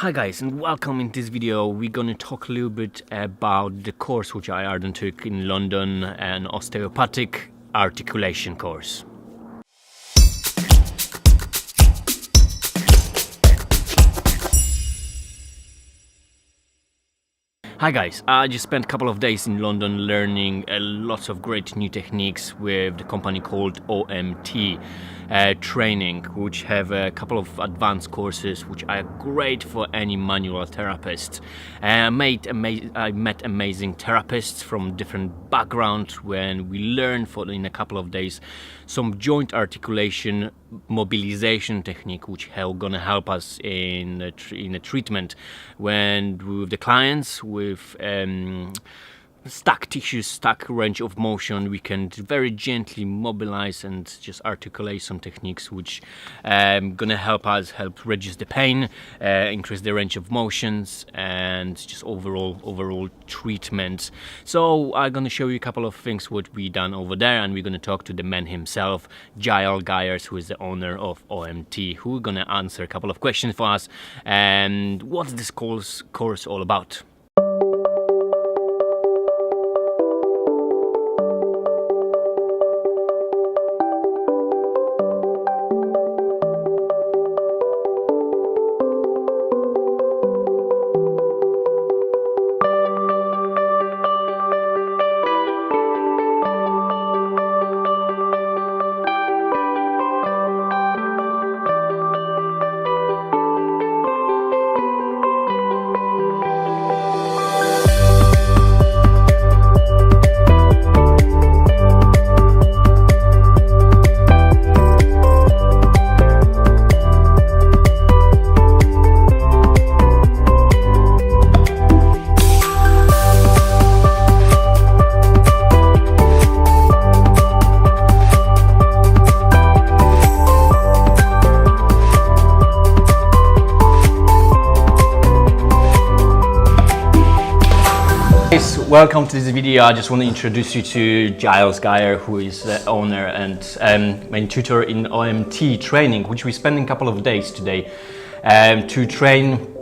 Hi guys, and welcome. In this video we're going to talk a little bit about the course which I undertook in London, an osteopathic articulation course. Hi guys, I just spent a couple of days in London learning lots of great new techniques with the company called OMT Training, which have a couple of advanced courses which are great for any manual therapist. I met amazing therapists from different backgrounds when we learned in a couple of days some joint articulation mobilization technique which are gonna help us in a treatment when with the clients with stuck tissues, stuck range of motion. We can very gently mobilize and just articulate some techniques which gonna help reduce the pain, increase the range of motions, and just overall treatment. So I'm gonna show you a couple of things what we done over there, and we're gonna talk to the man himself, Giles, who is the owner of OMT, who gonna answer a couple of questions for us and what's this course all about. Welcome to this video. I just want to introduce you to Giles, who is the owner and main tutor in OMT Training, which we spent a couple of days today to train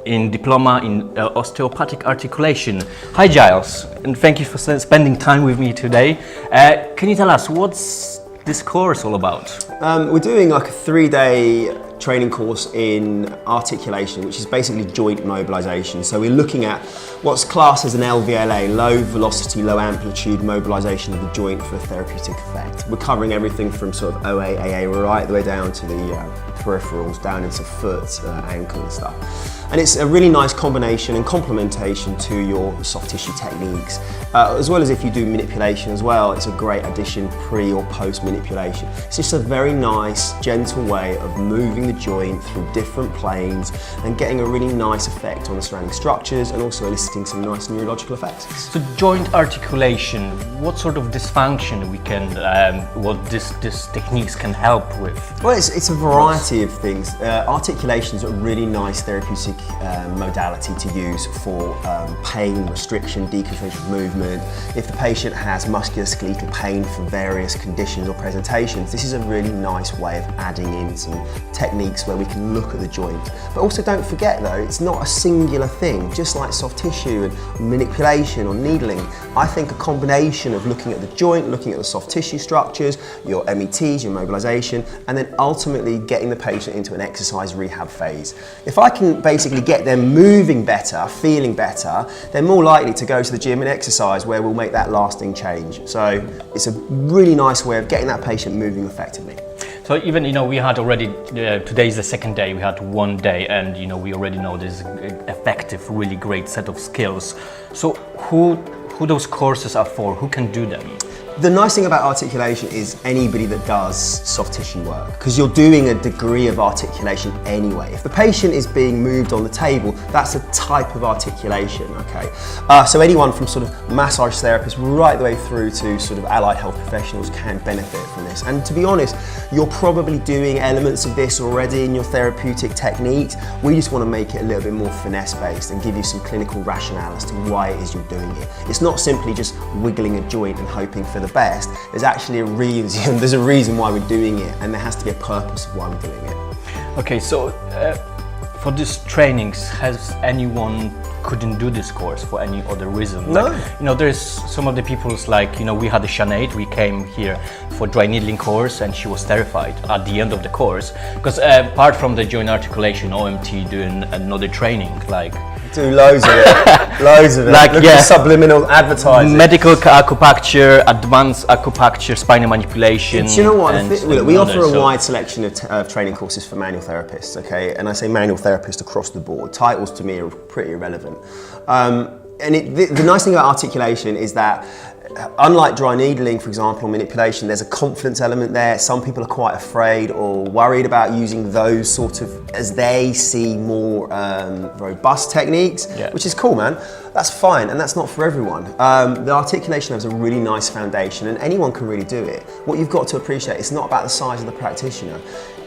in diploma in osteopathic articulation. Hi Giles, and thank you for spending time with me today. Can you tell us what's this course all about? We're doing like a 3-day training course in articulation, which is basically joint mobilization. So we're looking at what's classed as an LVLA, low velocity, low amplitude mobilization of the joint for a therapeutic effect. We're covering everything from sort of OA, AA, right the way down to the peripherals, down into foot, ankle and stuff. And it's a really nice combination and complementation to your soft tissue techniques, as well as if you do manipulation as well. It's a great addition pre or post manipulation. It's just a very nice, gentle way of moving the joint through different planes and getting a really nice effect on the surrounding structures and also eliciting some nice neurological effects. So joint articulation, what sort of dysfunction we can, what this techniques can help with? Well, it's a variety of things. Articulation is a really nice therapeutic modality to use for pain, restriction, deconcentric movement. If the patient has musculoskeletal pain for various conditions or presentations, this is a really nice way of adding in some techniques where we can look at the joint. But also don't forget though, it's not a singular thing, just like soft tissue and manipulation or needling. I think a combination of looking at the joint, looking at the soft tissue structures, your METs, your mobilization, and then ultimately getting the patient into an exercise rehab phase. If I can basically get them moving better, feeling better, they're more likely to go to the gym and exercise where we'll make that lasting change. So it's a really nice way of getting that patient moving effectively. So even, we had already, today's the second day, we had one day, and we already know this effective, really great set of skills. So who those courses are for? Who can do them? The nice thing about articulation is anybody that does soft tissue work, because you're doing a degree of articulation anyway. If the patient is being moved on the table, that's a type of articulation, okay? So anyone from sort of massage therapists right the way through to sort of allied health professionals can benefit from this. And to be honest, you're probably doing elements of this already in your therapeutic techniques. We just want to make it a little bit more finesse-based and give you some clinical rationale as to why it is you're doing it. It's not simply just wiggling a joint and hoping for the best. There's actually a reason. There's a reason why we're doing it, and there has to be a purpose of why we're doing it. Okay, so for these trainings, has anyone couldn't do this course for any other reason? No. Like, you know, there's some of the people's like, you know, we had a Sinead, we came here for dry needling course and she was terrified at the end of the course because apart from the joint articulation, OMT doing another training, like do loads of it, loads of it. Like, Look yeah. at the subliminal advertising. Medical acupuncture, advanced acupuncture, spinal manipulation. Do you know what? Look, we offer a so wide selection of training courses for manual therapists, okay? And I say manual therapist across the board. Titles to me are pretty irrelevant. And the nice thing about articulation is that unlike dry needling, for example, or manipulation, there's a confidence element there. Some people are quite afraid or worried about using those sort of, as they see, more robust techniques, which is cool, man. That's fine, and that's not for everyone. The articulation has a really nice foundation, and anyone can really do it. What you've got to appreciate, it's not about the size of the practitioner.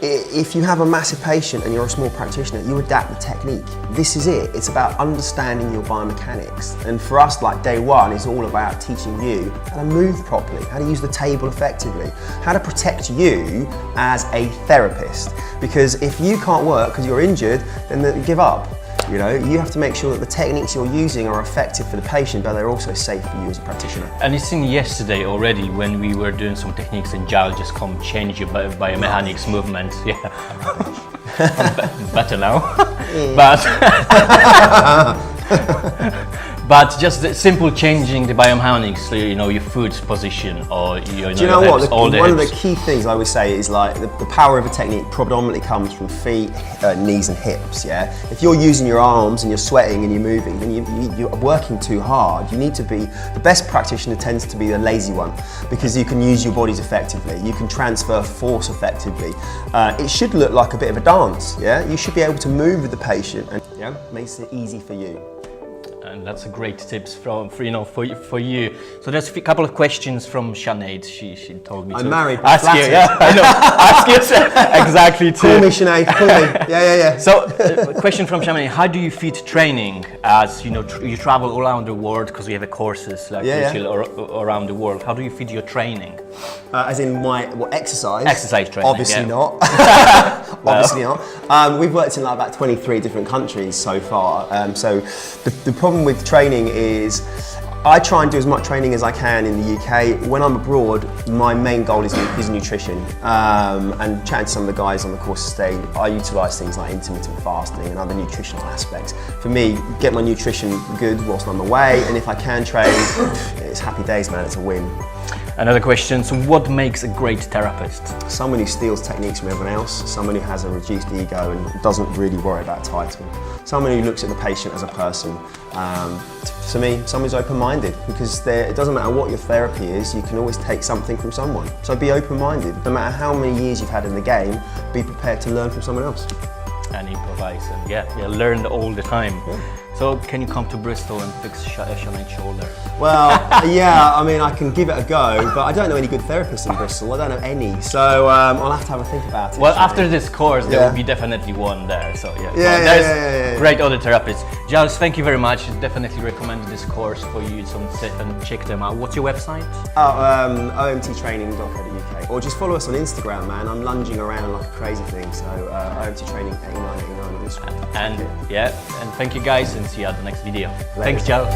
If you have a massive patient and you're a small practitioner, you adapt the technique. This is it. It's about understanding your biomechanics. And for us, like day one, is all about teaching you how to move properly, how to use the table effectively, how to protect you as a therapist. Because if you can't work because you're injured, then give up. You know, you have to make sure that the techniques you're using are effective for the patient, but they're also safe for you as a practitioner. And it's seen yesterday already when we were doing some techniques and Giles just come change your biomechanics movement. Yeah, better now. But just the simple changing the biomechanics, so, you know, your foot position or your Do you know what? hips, One of the key things I would say is like the power of a technique predominantly comes from feet, knees and hips, yeah? If you're using your arms and you're sweating and you're moving, then you're working too hard. You need to be, the best practitioner tends to be the lazy one because you can use your bodies effectively. You can transfer force effectively. It should look like a bit of a dance, yeah? You should be able to move with the patient and makes it easy for you. And that's a great tips for you. So there's a couple of questions from Sinead. She told me I'm to married. ask you. Yeah, I know. Ask you exactly. Call me Sinead. Call me. Yeah. So, question from Sinead: how do you fit training? As you know, you travel all around the world because we have courses like around the world. How do you fit your training? As in what exercise? Exercise training. Obviously not. Obviously not. We've worked in like about 23 different countries so far. So the problem with training is I try and do as much training as I can in the UK. When I'm abroad, my main goal is nutrition. And chatting to some of the guys on the course today, I utilise things like intermittent fasting and other nutritional aspects. For me, get my nutrition good whilst I'm away, and if I can train, it's happy days, man, it's a win. Another question, so what makes a great therapist? Someone who steals techniques from everyone else, someone who has a reduced ego and doesn't really worry about title. Someone who looks at the patient as a person. To me, someone who's open-minded, because it doesn't matter what your therapy is, you can always take something from someone. So be open-minded. No matter how many years you've had in the game, be prepared to learn from someone else. And improvise, and learn all the time. So can you come to Bristol and fix Sinead's shoulder? Well, yeah, I mean, I can give it a go, but I don't know any good therapists in Bristol. I don't know any, so I'll have to have a think about it. Well, after this course, there will be definitely one there. So there's great other therapists. Giles, thank you very much. Definitely recommend this course for you. So sit and check them out. What's your website? OMTtraining.co.uk, or just follow us on Instagram, man. I'm lunging around like a crazy thing. So OMT Training 8989 on Instagram. And thank you guys, and see you at the next video. Later. Thanks, Giles.